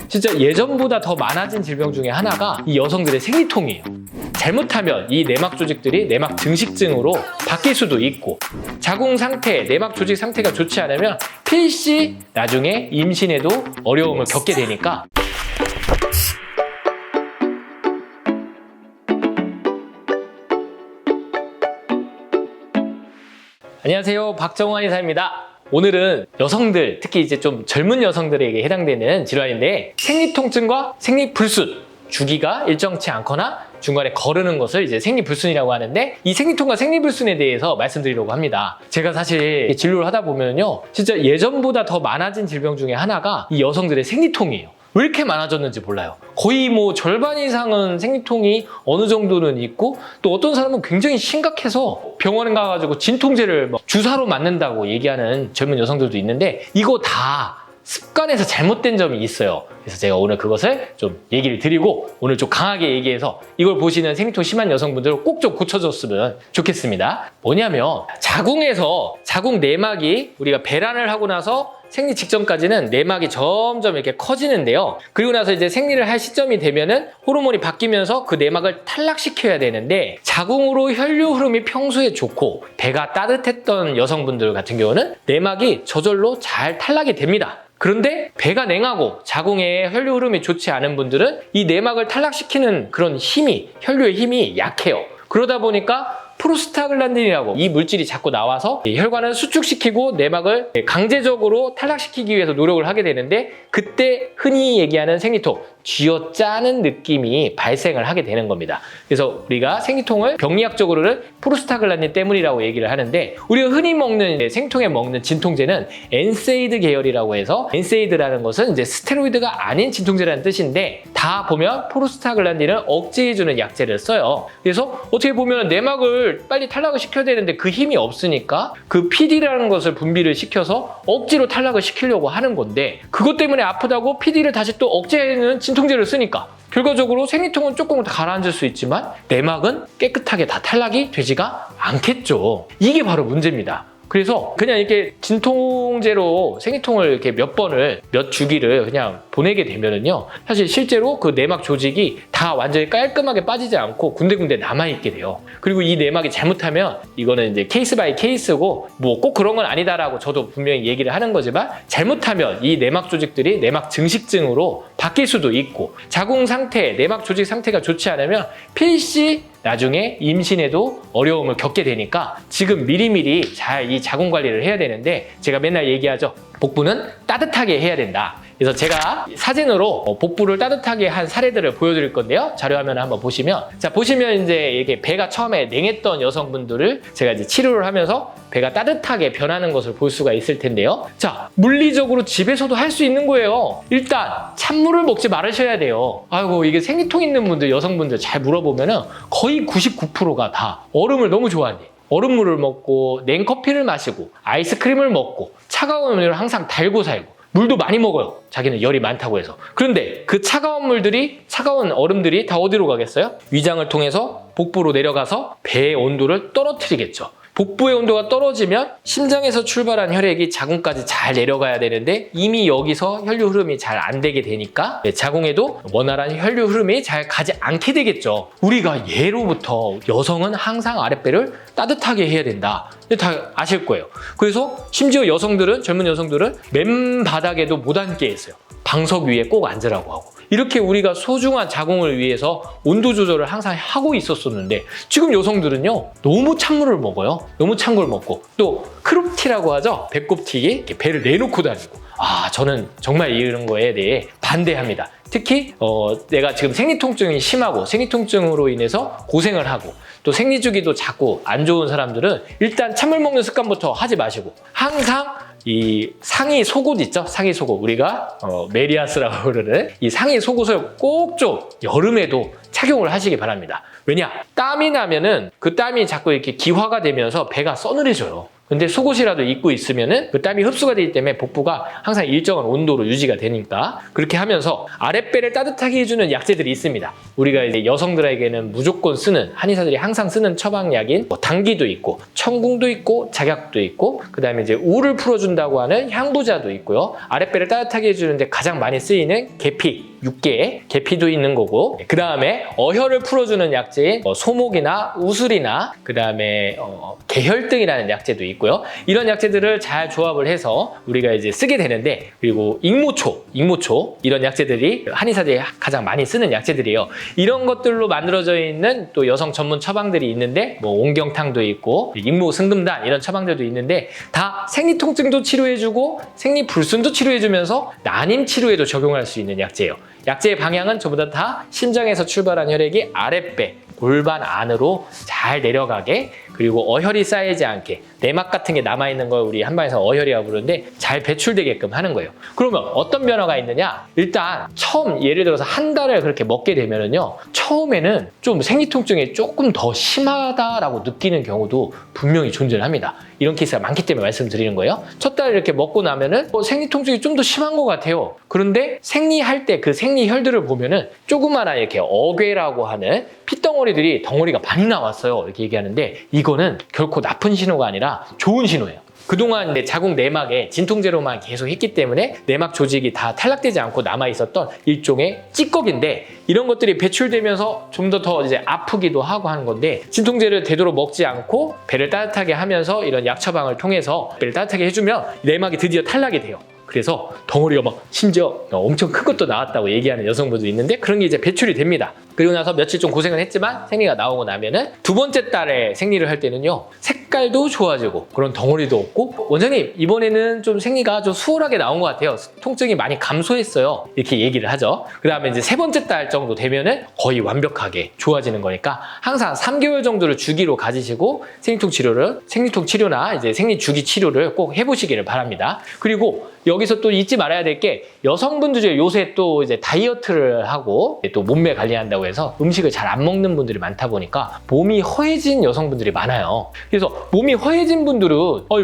진짜 예전보다 더 많아진 질병 중에 하나가 이 여성들의 생리통이에요. 잘못하면 이 내막 조직들이 내막 증식증으로 바뀔 수도 있고, 자궁 상태, 내막 조직 상태가 좋지 않으면 필시 나중에 임신에도 어려움을 겪게 되니까 안녕하세요, 박정환 의사입니다. 오늘은 여성들, 특히 이제 좀 젊은 여성들에게 해당되는 질환인데, 생리통증과 생리불순, 주기가 일정치 않거나 중간에 거르는 것을 이제 생리불순이라고 하는데, 이 생리통과 생리불순에 대해서 말씀드리려고 합니다. 제가 사실 진료를 하다 보면요, 진짜 예전보다 더 많아진 질병 중에 하나가 이 여성들의 생리통이에요. 왜 이렇게 많아졌는지 몰라요. 거의 뭐 절반 이상은 생리통이 어느 정도는 있고, 또 어떤 사람은 굉장히 심각해서 병원에 가가지고 진통제를 주사로 맞는다고 얘기하는 젊은 여성들도 있는데, 이거 다 습관에서 잘못된 점이 있어요. 그래서 제가 오늘 그것을 좀 얘기를 드리고, 오늘 좀 강하게 얘기해서 이걸 보시는 생리통 심한 여성분들 꼭 좀 고쳐줬으면 좋겠습니다. 뭐냐면, 자궁에서 자궁 내막이 우리가 배란을 하고 나서 생리 직전까지는 내막이 점점 이렇게 커지는데요. 그리고 나서 이제 생리를 할 시점이 되면은 호르몬이 바뀌면서 그 내막을 탈락시켜야 되는데, 자궁으로 혈류 흐름이 평소에 좋고 배가 따뜻했던 여성분들 같은 경우는 내막이 저절로 잘 탈락이 됩니다. 그런데 배가 냉하고 자궁에 혈류 흐름이 좋지 않은 분들은 이 내막을 탈락시키는 그런 힘이, 혈류의 힘이 약해요. 그러다 보니까 프로스타글란딘이라고 이 물질이 자꾸 나와서 혈관을 수축시키고 내막을 강제적으로 탈락시키기 위해서 노력을 하게 되는데, 그때 흔히 얘기하는 생리통, 쥐어짜는 느낌이 발생을 하게 되는 겁니다. 그래서 우리가 생리통을 병리학적으로는 프로스타글란딘 때문이라고 얘기를 하는데, 우리가 흔히 먹는 생리통에 먹는 진통제는 엔세이드 계열이라고 해서, 엔세이드라는 것은 이제 스테로이드가 아닌 진통제라는 뜻인데, 다 보면 프로스타글란딘을 억제해주는 약제를 써요. 그래서 어떻게 보면 내막을 빨리 탈락을 시켜야 되는데 그 힘이 없으니까 그 PD라는 것을 분비를 시켜서 억지로 탈락을 시키려고 하는 건데, 그것 때문에 아프다고 PD를 다시 또 억제하는 진통제를 쓰니까 결과적으로 생리통은 조금 더 가라앉을 수 있지만 내막은 깨끗하게 다 탈락이 되지가 않겠죠. 이게 바로 문제입니다. 그래서 그냥 이렇게 진통제로 생리통을 이렇게 몇 주기를 그냥 보내게 되면은요, 사실 실제로 그 내막 조직이 다 완전히 깔끔하게 빠지지 않고 군데군데 남아있게 돼요. 그리고 이 내막이 잘못하면, 이거는 이제 케이스 바이 케이스고 뭐 꼭 그런 건 아니다라고 저도 분명히 얘기를 하는 거지만, 잘못하면 이 내막 조직들이 내막 증식증으로 바뀔 수도 있고, 자궁 상태, 내막 조직 상태가 좋지 않으면 필시 나중에 임신에도 어려움을 겪게 되니까 지금 미리미리 잘 이 자궁 관리를 해야 되는데, 제가 맨날 얘기하죠. 복부는 따뜻하게 해야 된다. 그래서 제가 사진으로 복부를 따뜻하게 한 사례들을 보여드릴 건데요. 자료화면을 한번 보시면, 자, 보시면 이제 이렇게 배가 처음에 냉했던 여성분들을 제가 이제 치료를 하면서 배가 따뜻하게 변하는 것을 볼 수가 있을 텐데요. 자, 물리적으로 집에서도 할 수 있는 거예요. 일단 찬물을 먹지 말으셔야 돼요. 아이고, 이게 생리통 있는 분들, 여성분들 잘 물어보면은 거의 99%가 다 얼음을 너무 좋아한대요. 얼음물을 먹고 냉커피를 마시고 아이스크림을 먹고 차가운 음료를 항상 달고 살고 물도 많이 먹어요. 자기는 열이 많다고 해서. 그런데 그 차가운 얼음들이 다 어디로 가겠어요? 위장을 통해서 복부로 내려가서 배의 온도를 떨어뜨리겠죠. 복부의 온도가 떨어지면 심장에서 출발한 혈액이 자궁까지 잘 내려가야 되는데, 이미 여기서 혈류 흐름이 잘 안 되게 되니까 자궁에도 원활한 혈류 흐름이 잘 가지 않게 되겠죠. 우리가 예로부터 여성은 항상 아랫배를 따뜻하게 해야 된다. 다 아실 거예요. 그래서 심지어 젊은 여성들은 맨바닥에도 못 앉게 했어요. 방석 위에 꼭 앉으라고 하고. 이렇게 우리가 소중한 자궁을 위해서 온도 조절을 항상 하고 있었었는데, 지금 여성들은요, 너무 찬물을 먹어요. 너무 찬 걸 먹고, 또 크롭티라고 하죠. 배꼽튀기, 이렇게 배를 내놓고 다니고. 저는 정말 이런 거에 대해 반대합니다. 특히 내가 지금 생리통증이 심하고 생리통증으로 인해서 고생을 하고 또 생리주기도 자꾸 안 좋은 사람들은 일단 찬물 먹는 습관부터 하지 마시고, 항상 이 상의 속옷 있죠? 상의 속옷. 우리가 메리아스라고 그러는 이 상의 속옷을 꼭 좀 여름에도 착용을 하시기 바랍니다. 왜냐? 땀이 나면은 그 땀이 자꾸 이렇게 기화가 되면서 배가 서늘해져요. 근데 속옷이라도 입고 있으면은 그 땀이 흡수가 되기 때문에 복부가 항상 일정한 온도로 유지가 되니까 그렇게 하면서 아랫배를 따뜻하게 해주는 약재들이 있습니다. 우리가 이제 여성들에게는 무조건 쓰는, 한의사들이 항상 쓰는 처방약인 당귀도 있고 청궁도 있고 작약도 있고 그다음에 이제 우를 풀어준다고 하는 향부자도 있고요. 아랫배를 따뜻하게 해주는데 가장 많이 쓰이는 계피, 육계, 계피도 있는 거고 그 다음에 어혈을 풀어주는 약재인 소목이나 우술이나 그 다음에 계혈등이라는 약재도 있고요. 이런 약재들을 잘 조합을 해서 우리가 이제 쓰게 되는데 그리고 익모초 이런 약재들이 한의사들이 가장 많이 쓰는 약재들이에요. 이런 것들로 만들어져 있는 또 여성 전문 처방들이 있는데 뭐 옹경탕도 있고 익모승금단 이런 처방들도 있는데 다 생리통증도 치료해주고 생리불순도 치료해주면서 난임 치료에도 적용할 수 있는 약재예요. 약재의 방향은 전부 다 심장에서 출발한 혈액이 아랫배, 골반 안으로 잘 내려가게 그리고 어혈이 쌓이지 않게 내막 같은 게 남아있는 걸 우리 한방에서 어혈이라고 부르는데 잘 배출되게끔 하는 거예요. 그러면 어떤 변화가 있느냐? 일단 처음 예를 들어서 한 달을 그렇게 먹게 되면은요 처음에는 좀 생리통증이 조금 더 심하다라고 느끼는 경우도 분명히 존재합니다. 이런 케이스가 많기 때문에 말씀드리는 거예요. 첫 달 이렇게 먹고 나면은 생리통증이 좀 더 심한 것 같아요. 그런데 생리할 때 그 생리혈들을 보면은 조그마한 이렇게 어괴라고 하는 핏덩어리들이 덩어리가 많이 나왔어요. 이렇게 얘기하는데 이거는 결코 나쁜 신호가 아니라 좋은 신호예요. 그동안 자궁 내막에 진통제로만 계속 했기 때문에 내막 조직이 다 탈락되지 않고 남아있었던 일종의 찌꺼기인데 이런 것들이 배출되면서 좀 더 이제 아프기도 하고 하는 건데 진통제를 되도록 먹지 않고 배를 따뜻하게 하면서 이런 약 처방을 통해서 배를 따뜻하게 해주면 내막이 드디어 탈락이 돼요. 그래서 덩어리가 막 심지어 엄청 큰 것도 나왔다고 얘기하는 여성분도 있는데 그런 게 이제 배출이 됩니다. 그리고 나서 며칠 좀 고생을 했지만 생리가 나오고 나면은 두 번째 달에 생리를 할 때는요 색깔도 좋아지고 그런 덩어리도 없고 원장님 이번에는 좀 생리가 좀 수월하게 나온 것 같아요. 통증이 많이 감소했어요. 이렇게 얘기를 하죠. 그 다음에 이제 세 번째 달 정도 되면은 거의 완벽하게 좋아지는 거니까 항상 3개월 정도를 주기로 가지시고 생리통 치료나 이제 생리 주기 치료를 꼭 해보시기를 바랍니다. 그리고 여기서 또 잊지 말아야 될 게 여성분들 중에 요새 또 이제 다이어트를 하고 또 몸매 관리한다고 해서 음식을 잘 안 먹는 분들이 많다 보니까 몸이 허해진 여성분들이 많아요. 그래서 몸이 허해진 분들은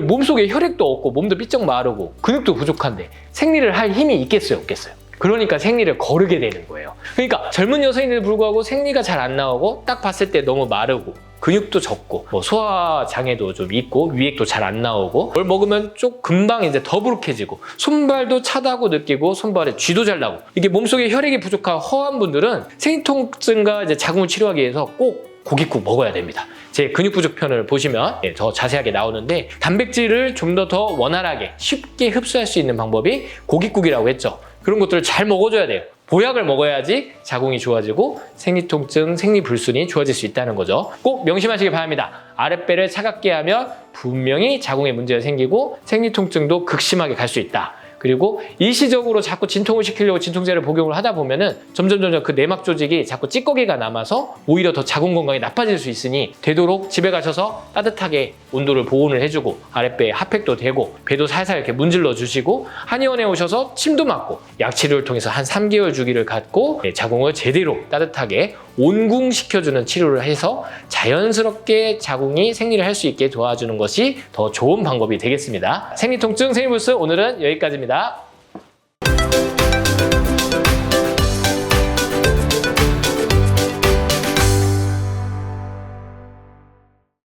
몸속에 혈액도 없고 몸도 삐쩍 마르고 근육도 부족한데 생리를 할 힘이 있겠어요, 없겠어요? 그러니까 생리를 거르게 되는 거예요. 그러니까 젊은 여성인데도 불구하고 생리가 잘 안 나오고 딱 봤을 때 너무 마르고 근육도 적고 소화 장애도 좀 있고 위액도 잘 안 나오고 뭘 먹으면 좀 금방 이제 더부룩해지고 손발도 차다고 느끼고 손발에 쥐도 잘 나고 이게 몸속에 혈액이 부족한 허한 분들은 생리통증과 이제 자궁을 치료하기 위해서 꼭 고깃국 먹어야 됩니다. 제 근육 부족 편을 보시면 더 자세하게 나오는데 단백질을 좀 더 원활하게 쉽게 흡수할 수 있는 방법이 고깃국이라고 했죠. 그런 것들을 잘 먹어줘야 돼요. 보약을 먹어야지 자궁이 좋아지고 생리통증, 생리불순이 좋아질 수 있다는 거죠. 꼭 명심하시기 바랍니다. 아랫배를 차갑게 하면 분명히 자궁에 문제가 생기고 생리통증도 극심하게 갈 수 있다. 그리고 일시적으로 자꾸 진통을 시키려고 진통제를 복용을 하다 보면은 점점 그 내막 조직이 자꾸 찌꺼기가 남아서 오히려 더 자궁 건강이 나빠질 수 있으니 되도록 집에 가셔서 따뜻하게 온도를 보온을 해주고 아랫배에 핫팩도 대고 배도 살살 이렇게 문질러 주시고 한의원에 오셔서 침도 맞고 약 치료를 통해서 한 3개월 주기를 갖고 자궁을 제대로 따뜻하게 온궁시켜주는 치료를 해서 자연스럽게 자궁이 생리를 할 수 있게 도와주는 것이 더 좋은 방법이 되겠습니다. 생리통증, 생리불순 오늘은 여기까지입니다.